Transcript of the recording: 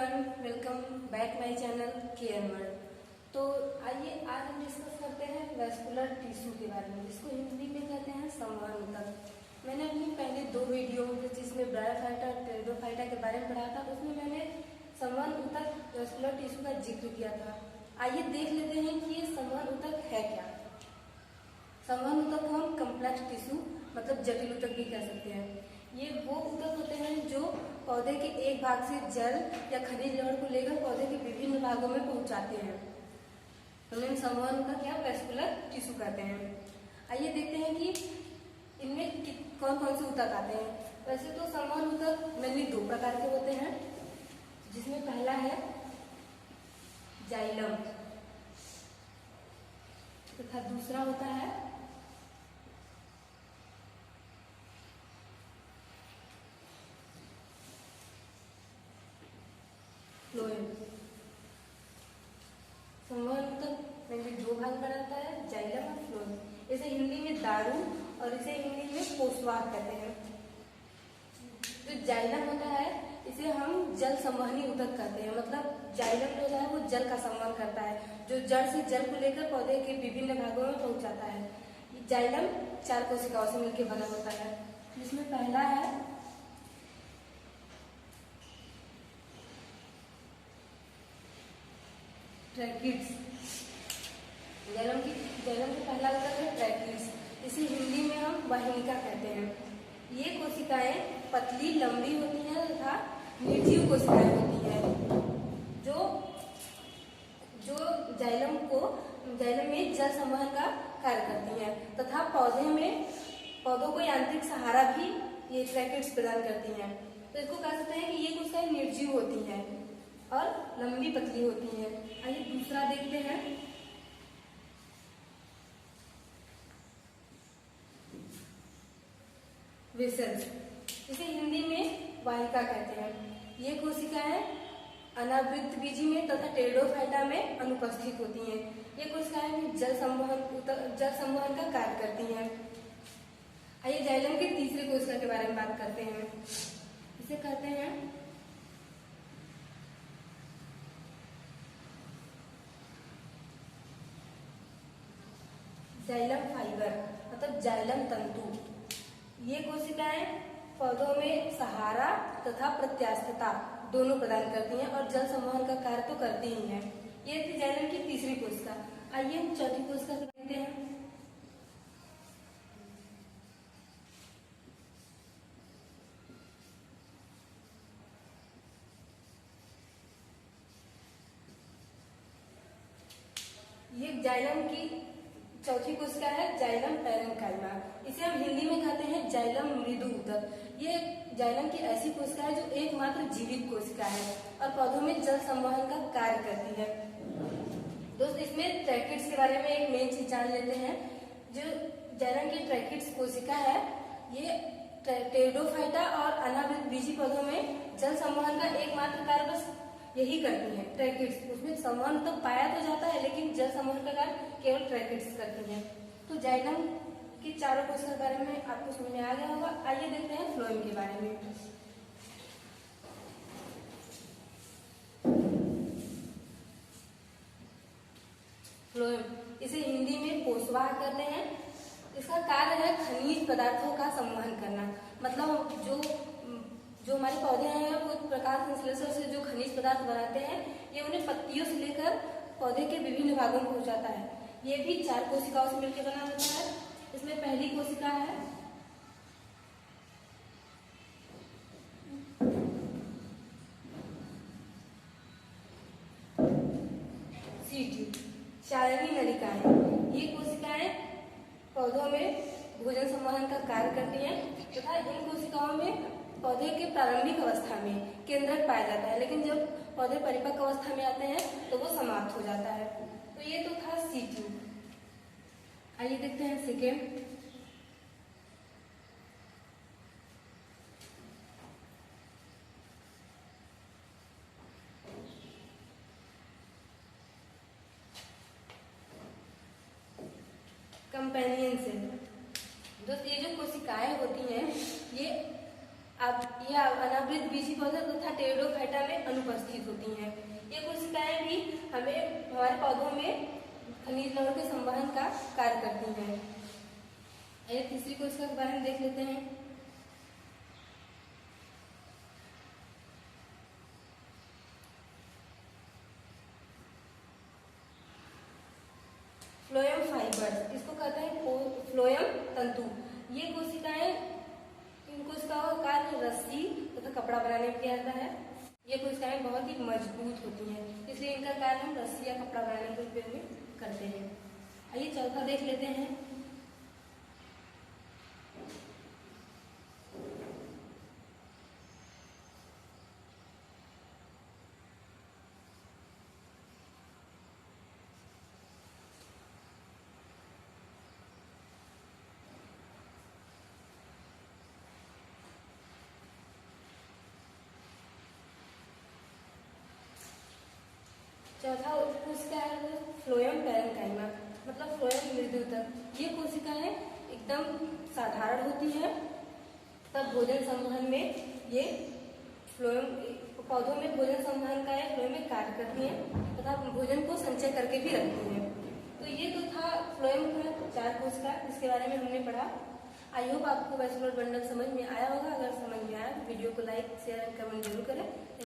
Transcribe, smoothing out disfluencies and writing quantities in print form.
Everyone, welcome back my channel care world. तो आइए आज हम डिस्कस करते हैं वेस्कुलर टिश्यू के बारे में, जिसको हिंदी में कहते हैं संवहन ऊतक। मैंने अपनी पहले 2 वीडियो जिसमें ब्रायोफाइटा और टेरिडोफाइटा के बारे में पढ़ा था, उसमें मैंने संवहन ऊतक वेस्कुलर टिश्यू का जिक्र किया था। आइए देख लेते हैं कि ये संवहन ऊतक है क्या। संवहन ऊतक को हम कम्प्लेक्स टिश्यू मतलब जटिल ऊतक भी कह सकते हैं। ये वो ऊतक होते हैं जो पौधे के एक भाग से जल या खनिज लवण को लेकर पौधे के विभिन्न भागों में पहुंचाते हैं। तो इन संवहन ऊतक या वेस्कुलर टिश्यू कहते हैं। आइए देखते हैं कि इनमें कौन कौन से ऊतक आते हैं। वैसे तो संवहन ऊतक मेनली 2 प्रकार के होते हैं, जिसमें पहला है जाइलम तथा दूसरा होता है फ्लोएम। संवहन ऊतक में 2 भाग बनाता है, जाइलम और फ्लोएम। इसे हिंदी में दारू और इसे हिंदी में पोषवाहक कहते हैं। जो जाइलम होता है इसे हम जल संवहनी ऊतक कहते हैं। मतलब जाइलम जो है वो जल का संवहन करता है, जो जड़ से जल को लेकर पौधे के विभिन्न भागों में पहुंचाता है। जाइलम 4 कोशिकाओं से मिलकर बना होता है, जिसमें पहला है ट्रैकिड्स। जाइलम का पहला ऊतक है ट्रैकिड्स। इसे हिंदी में हम वाहिनिका कहते हैं। ये कोशिकाएं पतली लंबी होती हैं तथा निर्जीव कोशिकाएं होती हैं, जो जाइलम में जल संवहन का कार्य करती हैं तथा पौधों को यांत्रिक सहारा भी ये ट्रैकिड्स प्रदान करती हैं। तो इसको कह सकते हैं कि ये कोशिकाएं निर्जीव होती हैं और लंबी पतली होती हैं। आइए दूसरा देखते हैं वेसल्स। इसे हिंदी में वाहिका कहते हैं। ये कोशिकाएं अनावृत बीजी में तथा टेरिडोफाइटा में अनुपस्थित होती हैं। ये कोशिकाएं जल संवहन का कार्य करती हैं। आइए जाइलम के तीसरे कोशिका के बारे में बात करते हैं। इसे कहते हैं जाइलम फाइबर मतलब जाइलम तंतु। ये कोशिकाएं पौधों में सहारा तथा प्रत्यास्थता दोनों प्रदान करती हैं और जल संवहन का कार्य तो करती ही हैं। ये थी जाइलम की तीसरी कोशिका। आइए हम चौथी कोशिका को देखते हैं। ये जाइलम की चौथी कोशिका है जाइलम पैरेन्काइमा। इसे हम हिंदी में कहते हैं जाइलम मृदु ऊतक। ये जाइलम की ऐसी कोशिका है जो एकमात्र जीवित कोशिका है और पौधों में जल संवहन का कार्य करती है। दोस्त इसमें ट्रैकिड्स के बारे में एक मेन चीज जान लेते हैं। जो जाइलम की ट्रैकिड्स कोशिका है ये टेरिडोफाइटा और अनावृत बीजी पौधों में जल संवहन का एकमात्र कार्य बस यही करती है। ट्रैकिड्स उसमें संवहन तो पाया तो जाता है, लेकिन जल संवहन का कार्य केवल ट्रैकिड्स करती हैं। तो जाइलम की चारों कोशिका के बारे में आपको समझ में आ गया होगा। आइए देखते हैं फ्लोएम के बारे में। फ्लोएम इसे हिंदी में पोषवाहक कहते हैं। इसका कार्य है खनिज पदार्थों का संवहन करना। मतलब जो हमारे पौधे हैं वो प्रकाश संश्लेषण से जो खनिज पदार्थ बनाते हैं, ये उन्हें पत्तियों से लेकर पौधे के विभिन्न भागों में पहुंचाता है। ये भी 4 कोशिकाओं से मिलकर बना होता है। इसमें पहली कोशिका है सीटी, क्षारणी नलिकाएं। ये कोशिकाएं पौधों में भोजन संवहन का कार्य करती हैं तथा इन कोशिकाओं में पौधे के प्रारंभिक अवस्था में केंद्रक पाया जाता है, लेकिन जब पौधे परिपक्व अवस्था में आते हैं तो वो समाप्त हो जाता है। तो ये तो था सीटी। आइए देखते हैं सेकेंड। Companion cell. दोस्त ये जो कोशिकाएं होती हैं ये अब यह अनावृत बीजी पौधे तथा टेरिडोफाइटा में अनुपस्थित होती हैं। ये कोशिकाएं भी हमें हमारे पौधों में खनिज लवण के संवहन का कार्य करती हैं। एक तीसरी कोशिका के बारे में देख लेते हैं। फ्लोएम फाइबर्स, इसको कहते हैं फ्लोएम तंतु। ये कोशिकाएं, इन कोशिकाओं का कार्य रस्सी तथा कपड़ा बनाने में किया जाता है। ये कोशिकाएं बहुत ही मजबूत होती हैं, इसलिए इनका कार्य हम रस्सी या कपड़ा बनाने के उपयोग में करते हैं। आइए चौथा देख लेते हैं। चौथा कोशिका है फ्लोएम पैरेन्काइमा, मतलब फ्लोएम मृदुतक। ये कोशिकाएं एकदम साधारण होती है, तब भोजन संवहन में ये फ्लोएम पौधों में भोजन संवहन का फ्लोएम में कार्य करती हैं तथा भोजन को संचय करके भी रखती हैं। तो ये तो था फ्लोएम का 4 कोशिका, इसके बारे में हमने पढ़ा। आई होप आपको वैस्कुलर बंडल समझ में आया होगा। अगर समझ में आया तो वीडियो को लाइक, शेयर एंड कमेंट जरूर करें।